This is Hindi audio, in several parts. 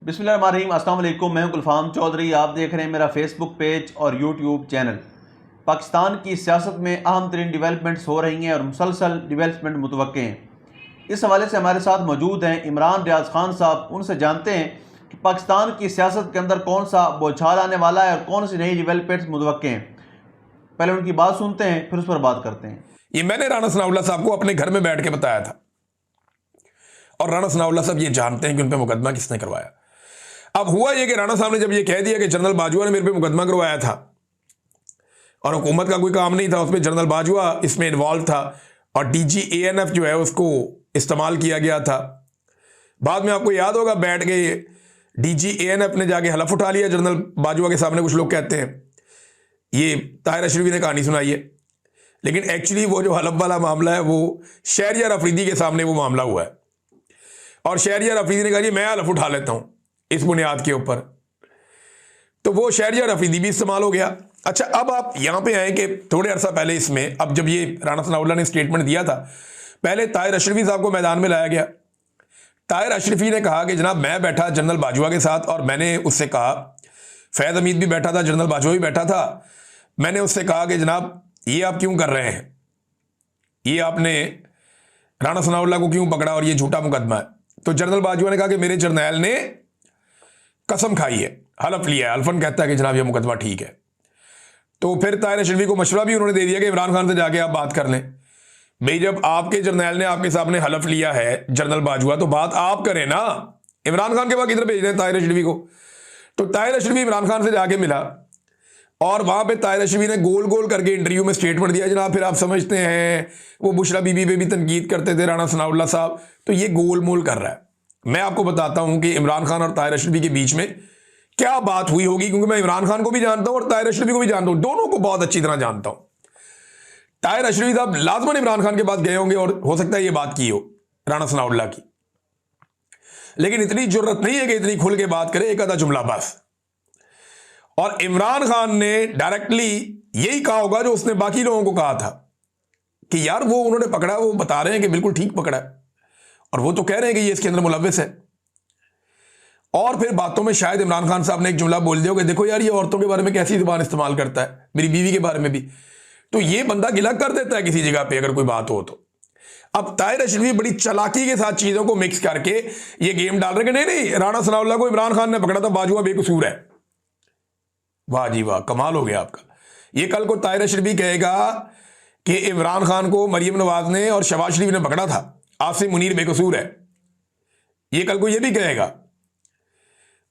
बिस्मिल्लाहिर्रहमानिर्रहीम, अस्सलाम वालेकुम। मैं हूं गुलफाम चौधरी। आप देख रहे हैं मेरा फेसबुक पेज और यूट्यूब चैनल। पाकिस्तान की सियासत में अहम तरीन डिवेलपमेंट्स हो रही हैं और मुसलसल डिवेलपमेंट मुतवक्के हैं। इस हवाले से हमारे साथ मौजूद हैं इमरान रियाज खान साहब। उनसे जानते हैं कि पाकिस्तान की सियासत के अंदर कौन सा बौछार आने वाला है और कौन सी नई डिवेलपमेंट्स मुतवक्के हैं। पहले उनकी बात सुनते हैं, फिर उस पर बात करते हैं। ये मैंने राणा सनाउल्लाह साहब को अपने घर में बैठ के बताया था और राणा सनाउल्लाह साहब ये जानते हैं कि उन पर मुकदमा किसने करवाया। अब हुआ ये कि राणा साहब ने जब ये कह दिया कि जनरल बाजवा ने मेरे पे मुकदमा करवाया था और हुकूमत का कोई काम नहीं था, उसमें जनरल बाजवा इसमें इन्वॉल्व था और डीजी एएनएफ जो है उसको इस्तेमाल किया गया था। बाद में आपको याद होगा बैठ के डीजी एएनएफ ने जाके हलफ उठा लिया जनरल बाजवा के सामने। कुछ लोग कहते हैं ये ताहिर अशरफी ने कहानी सुनाई है, लेकिन एक्चुअली वो जो हलफ वाला मामला है वो शहरियार अफरीदी के सामने वो मामला हुआ है और शहरियार अफरीदी ने कहा जी मैं हलफ उठा लेता हूं इस बुनियाद के ऊपर, तो वो शहरियार अफरीदी भी इस्तेमाल हो गया। अच्छा, अब आप यहां पे आए कि थोड़े अरसा पहले इसमें, अब जब ये राणा सनाउल्लाह ने स्टेटमेंट दिया था, पहले ताहिर अशरफी साहब को मैदान में लाया गया। ताहिर अशरफी ने कहा कि जनाब मैं बैठा जनरल बाजवा के साथ और मैंने उससे कहा, फैज हमीद भी बैठा था, जनरल बाजवा भी बैठा था, मैंने उससे कहा कि जनाब ये आप क्यों कर रहे हैं, ये आपने राणा सनाउल्लाह को क्यों पकड़ा और ये झूठा मुकदमा है। तो जनरल बाजवा ने कहा कि मेरे जर्नैल ने कसम खाई है, हलफ लिया है, हल्फन कहता है कि जनाब ये मुकदमा ठीक है। तो फिर ताहिर अशरफी को मशवरा भी उन्होंने दे दिया कि इमरान खान से जाके आप बात कर लें। भाई जब आपके जर्नैल ने आपके सामने हलफ लिया है जनरल बाजवा, तो बात आप करें ना, इमरान खान के पास किधर भेज रहे हैं ताहिर अशरफी को। तो ताहिर अशरफी इमरान खान से जाके मिला और वहां पे ताहिर अशरफी ने गोल गोल करके इंटरव्यू में स्टेटमेंट दिया, जनाब फिर आप समझते हैं वो बुशरा बीबी पे भी तनकीद करते थे राणा सनाउल्लाह साहब, तो ये गोल मोल कर रहा है। मैं आपको बताता हूं कि इमरान खान और ताहिर अशरफी के बीच में क्या बात हुई होगी, क्योंकि मैं इमरान खान को भी जानता हूं और ताहिर अशरफी को भी जानता हूं, दोनों को बहुत अच्छी तरह जानता हूं। ताहिर अशरफी साहब लाजमन इमरान खान के पास गए होंगे और हो सकता है ये बात की हो राणा सनाउल्लाह की, लेकिन इतनी जरूरत नहीं है कि इतनी खुल के बात करे, एक आधा जुमला बस। और इमरान खान ने डायरेक्टली यही कहा होगा जो उसने बाकी लोगों को कहा था कि यार वो उन्होंने पकड़ा, वो बता रहे हैं कि बिल्कुल ठीक पकड़ा है और वो तो कह रहे हैं कि ये इसके अंदर मुलव्विस है। और फिर बातों में शायद इमरान खान साहब ने एक जुमला बोल दिया कि देखो यार ये औरतों के बारे में कैसी जुबान इस्तेमाल करता है, मेरी बीवी के बारे में भी, तो ये बंदा गिला कर देता है किसी जगह पे अगर कोई बात हो तो। अब ताहिर अशरफी बड़ी चालाकी के साथ चीजों को मिक्स करके ये गेम डाल रहे कि नहीं नहीं राणा सनाउल्लाह को इमरान खान ने पकड़ा था, बाजवा बेकसूर है। वाह जी वाह, कमाल हो गया आपका। ये कल को ताहिर अशरफी कहेगा कि इमरान खान को मरियम नवाज ने और शहबाज शरीफ ने पकड़ा था, आसिम मुनीर बेकसूर है, ये कल को ये भी कहेगा।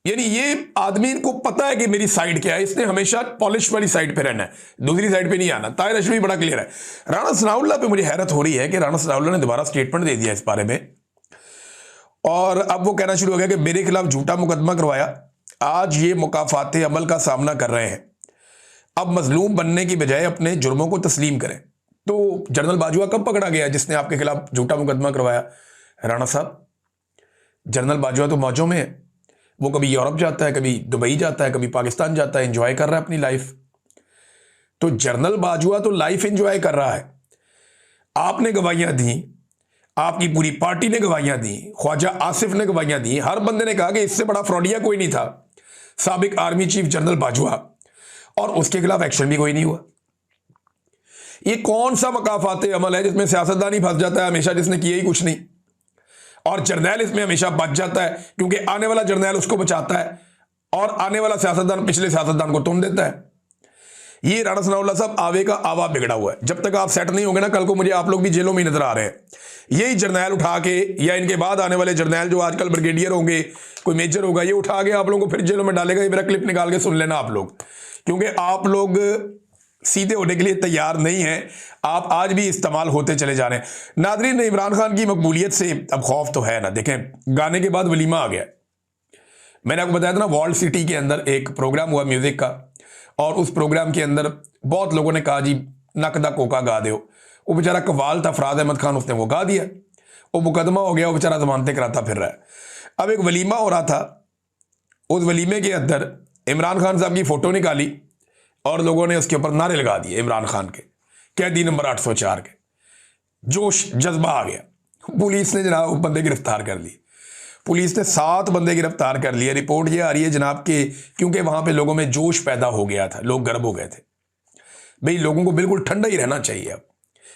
यानी ये आदमी को पता है कि मेरी साइड क्या है, इसने हमेशा पॉलिश वाली साइड पे रहना है, दूसरी साइड पे नहीं आना। ताहिर अशरफी बड़ा क्लियर है। राणा सनाउल्लाह पे मुझे हैरत हो रही है कि राणा सनाउल्लाह ने दोबारा स्टेटमेंट दे दिया इस बारे में और अब वो कहना शुरू हो गया कि मेरे खिलाफ झूठा मुकदमा करवाया, आज ये मुकाफाते अमल का सामना कर रहे हैं, अब मजलूम बनने की बजाय अपने जुर्मों को तस्लीम करें। तो जनरल बाजवा कब पकड़ा गया जिसने आपके खिलाफ झूठा मुकदमा करवाया? राणा साहब, जनरल बाजवा तो मौजों में है, वो कभी यूरोप जाता है, कभी दुबई जाता है, कभी पाकिस्तान जाता है, एंजॉय कर रहा है अपनी लाइफ। तो जनरल बाजवा तो लाइफ एंजॉय कर रहा है। आपने गवाहियां दी, आपकी पूरी पार्टी ने गवाहियां दी, ख्वाजा आसिफ ने गवाहियां दी, हर बंदे ने कहा कि इससे बड़ा फ्रॉडिया कोई नहीं था साबिक आर्मी चीफ जनरल बाजवा, और उसके खिलाफ एक्शन भी कोई नहीं हुआ। ये कौन सा मकाफाते अमल है जिसमें सियासतदान ही फंस जाता है हमेशा, जिसने किया ही कुछ नहीं, और जर्नैल इसमें हमेशा बच जाता है क्योंकि आने वाला जर्नैल उसको बचाता है और आने वाला सियासतदान पिछले सियासतदान को तुम देता है। ये राणा सनाउल्लाह साहब आवे का आवा बिगड़ा हुआ है। जब तक आप सेट नहीं होंगे ना, कल को मुझे आप लोग भी जेलों में नजर आ रहे हैं। यही जर्नैल उठा के, या इनके बाद आने वाले जर्नैल जो आजकल ब्रिगेडियर होंगे, कोई मेजर होगा, ये उठा के आप लोगों को फिर जेलों में डालेगा। ये मेरा क्लिप निकाल के सुन लेना आप लोग, क्योंकि आप लोग सीधे होने के लिए तैयार नहीं है, आप आज भी इस्तेमाल होते चले जा रहे हैं। नादरीन, इमरान खान की मकबूलियत से अब खौफ तो है ना। देखें, गाने के बाद वलीमा आ गया। मैंने आपको बताया था ना, वॉल्ड सिटी के अंदर एक प्रोग्राम हुआ म्यूजिक का, और उस प्रोग्राम के अंदर बहुत लोगों ने कहा जी नकदा कोका गा दो। वो बेचारा कवाल था फराज अहमद खान, उसने वो गा दिया, वो मुकदमा हो गया, वो बेचारा जमानतें कराता फिर रहा है। अब एक वलीमा हो रहा था, उस वलीमे के अंदर इमरान खान साहब की फोटो निकाली और लोगों ने उसके ऊपर नारे लगा दिए इमरान खान के, कैदी नंबर 804 के। जोश जज्बा आ गया, पुलिस ने जनाब बंदे गिरफ्तार कर लिए। पुलिस ने 7 बंदे गिरफ्तार कर लिए। रिपोर्ट ये आ रही है जनाब के क्योंकि वहां पे लोगों में जोश पैदा हो गया था, लोग गर्म हो गए थे। भाई लोगों को बिल्कुल ठंडा ही रहना चाहिए अब,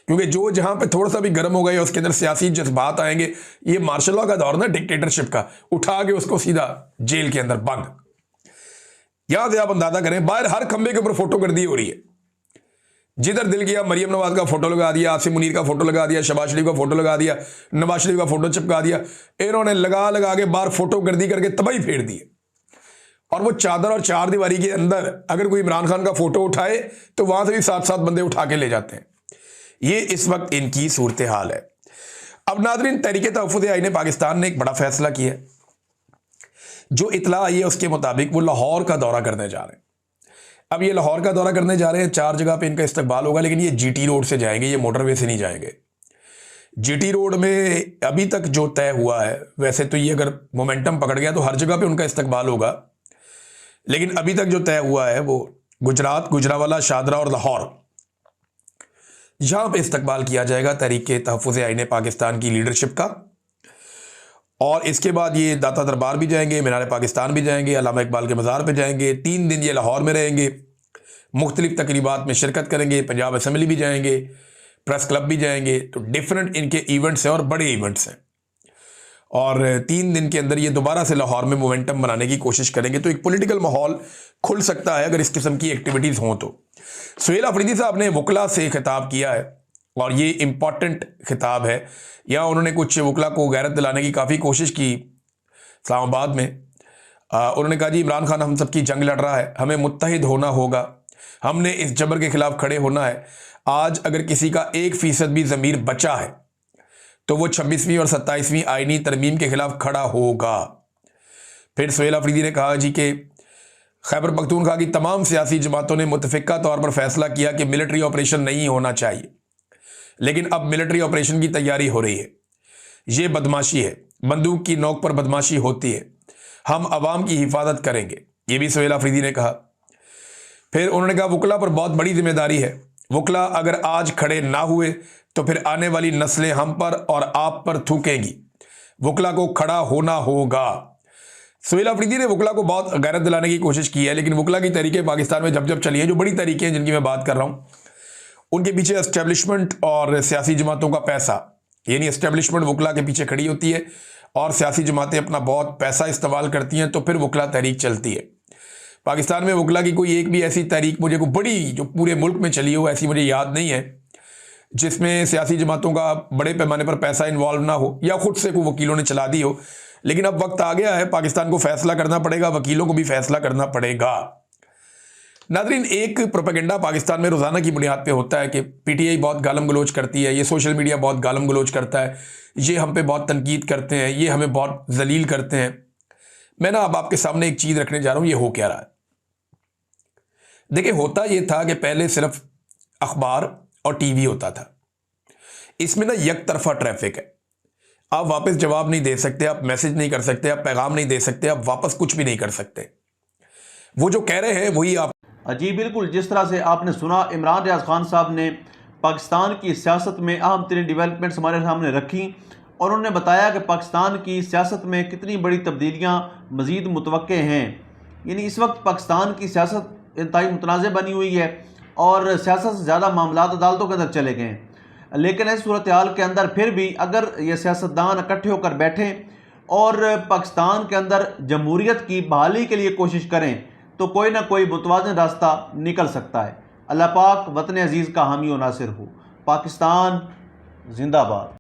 क्योंकि जो जहां पे थोड़ा सा भी गर्म हो गए उसके अंदर सियासी जज्बात आएंगे। ये मार्शल लॉ का दौर ना, डिक्टेटरशिप का, उठा के उसको सीधा जेल के अंदर बंद। यहां से आप अंदाजा करें, बाहर हर खंबे के ऊपर फोटोगर्दी हो रही है। जिधर दिल किया मरियम नवाज का फोटो लगा दिया, आसिम मुनीर का फोटो लगा दिया, शहबाज शरीफ का फोटो लगा दिया, नवाज शरीफ का फोटो चिपका दिया। इन्होंने लगा लगा के बाहर फोटोगर्दी करके तबाही फेर दी है। और वो चादर और चार दीवारी के अंदर अगर कोई इमरान खान का फोटो उठाए तो वहां से भी 7-7 बंदे उठा के ले जाते हैं। ये इस वक्त इनकी सूरत हाल है। अब नाज़रीन, तहरीक तहफ़्फ़ुज़ आईन पाकिस्तान ने एक बड़ा फैसला किया है। जो इतला आई है उसके मुताबिक वो लाहौर का दौरा करने जा रहे हैं। अब ये लाहौर का दौरा करने जा रहे हैं, 4 जगह पे इनका इस्तकबाल होगा, लेकिन ये जीटी रोड से जाएंगे, ये मोटरवे से नहीं जाएंगे। जीटी रोड में अभी तक जो तय हुआ है, वैसे तो ये अगर मोमेंटम पकड़ गया तो हर जगह पे उनका इस्तकबाल होगा, लेकिन अभी तक जो तय हुआ है वो गुजरात, गुजरावाला, शादरा और लाहौर, यहां पे इस्तकबाल किया जाएगा तहरीक तहफ़्फ़ुज़ आईन पाकिस्तान की लीडरशिप का। और इसके बाद ये दाता दरबार भी जाएंगे, मीनार पाकिस्तान भी जाएंगे, अल्लामा इकबाल के मज़ार पे जाएंगे। 3 दिन ये लाहौर में रहेंगे, मुख्तलिफ तकरीबात में शिरकत करेंगे, पंजाब असम्बली भी जाएंगे, प्रेस क्लब भी जाएंगे। तो डिफरेंट इनके इवेंट्स हैं और बड़े इवेंट्स हैं। और 3 दिन के अंदर ये दोबारा से लाहौर में मोमेंटम बनाने की कोशिश करेंगे। तो एक पॉलिटिकल माहौल खुल सकता है अगर इस किस्म की एक्टिविटीज़ हों तो। सुहेल अफरीदी साहब ने वकला से खिताब किया है और ये इम्पॉर्टेंट खिताब है। यहाँ उन्होंने कुछ वकला को गैरत दिलाने की काफ़ी कोशिश की इस्लामाबाद में। उन्होंने कहा जी इमरान खान हम सबकी जंग लड़ रहा है, हमें मुत्तहिद होना होगा, हमने इस जबर के खिलाफ खड़े होना है। आज अगर किसी का 1% भी ज़मीर बचा है तो वो 26वीं और 27वीं आईनी तरमीम के खिलाफ खड़ा होगा। फिर सुहेल अफरीदी ने कहा जी कि खैबर पख्तूनख्वा की तमाम सियासी जमातों ने मुतफ़िक़ा तौर पर फैसला किया कि मिलिट्री ऑपरेशन नहीं होना चाहिए, लेकिन अब मिलिट्री ऑपरेशन की तैयारी हो रही है। ये बदमाशी है, बंदूक की नोक पर बदमाशी होती है, हम अवाम की हिफाजत करेंगे, ये भी सुहेल अफरीदी ने कहा। फिर उन्होंने कहा वकला पर बहुत बड़ी जिम्मेदारी है, वकला अगर आज खड़े ना हुए तो फिर आने वाली नस्लें हम पर और आप पर थूकेंगी, वकला को खड़ा होना होगा। सुहेल अफरीदी ने वकला को बहुत गैरत दिलाने की कोशिश की है, लेकिन वकला की तहरीकें पाकिस्तान में जब जब चली हैं, जो बड़ी तहरीकें हैं जिनकी मैं बात कर रहा हूँ, उनके पीछे एस्टेब्लिशमेंट और सियासी जमातों का पैसा, यानी एस्टेब्लिशमेंट वकला के पीछे खड़ी होती है और सियासी जमातें अपना बहुत पैसा इस्तेमाल करती हैं, तो फिर वकला तहरीक चलती है। पाकिस्तान में वकला की कोई एक भी ऐसी तहरीक मुझे को बड़ी जो पूरे मुल्क में चली हो ऐसी मुझे याद नहीं है जिसमें सियासी जमातों का बड़े पैमाने पर पैसा इन्वॉल्व ना हो या खुद से कोई वकीलों ने चला दी हो। लेकिन अब वक्त आ गया है, पाकिस्तान को फैसला करना पड़ेगा, वकीलों को भी फैसला करना पड़ेगा। नाज़रीन, एक प्रोपेगेंडा पाकिस्तान में रोज़ाना की बुनियाद पे होता है कि पीटीआई बहुत गालम गलोच करती है, ये सोशल मीडिया बहुत गालम गलोच करता है, ये हम पे बहुत तनकीद करते हैं, ये हमें बहुत जलील करते हैं। मैं ना अब आपके सामने एक चीज़ रखने जा रहा हूँ, ये हो क्या रहा है। देखिए, होता ये था कि पहले सिर्फ अखबार और टीवी होता था, इसमें ना एक तरफा ट्रैफिक है। आप वापस जवाब नहीं दे सकते, आप मैसेज नहीं कर सकते, आप पैगाम नहीं दे सकते, आप वापस कुछ भी नहीं कर सकते। वो जो कह रहे हैं वही आप। जी बिल्कुल, जिस तरह से आपने सुना, इमरान रियाज खान साहब ने पाकिस्तान की सियासत में अहम तरीन डेवलपमेंट्स हमारे सामने रखी और उन्होंने बताया कि पाकिस्तान की सियासत में कितनी बड़ी तब्दीलियाँ मज़ीद मुतवक्के हैं। यानी इस वक्त पाकिस्तान की सियासत इंतहाई मुतनाज़ बनी हुई है और सियासत से ज़्यादा मामलात अदालतों के अंदर चले गए हैं। लेकिन इस सूरत हाल के अंदर फिर भी अगर ये सियासतदान इकट्ठे होकर बैठें और पाकिस्तान के अंदर जमहूरियत की बहाली के लिए कोशिश करें तो कोई ना कोई मुतवाज़िन रास्ता निकल सकता है। अल्लाह पाक वतन अजीज़ का हामी और नासिर हो। पाकिस्तान जिंदाबाद।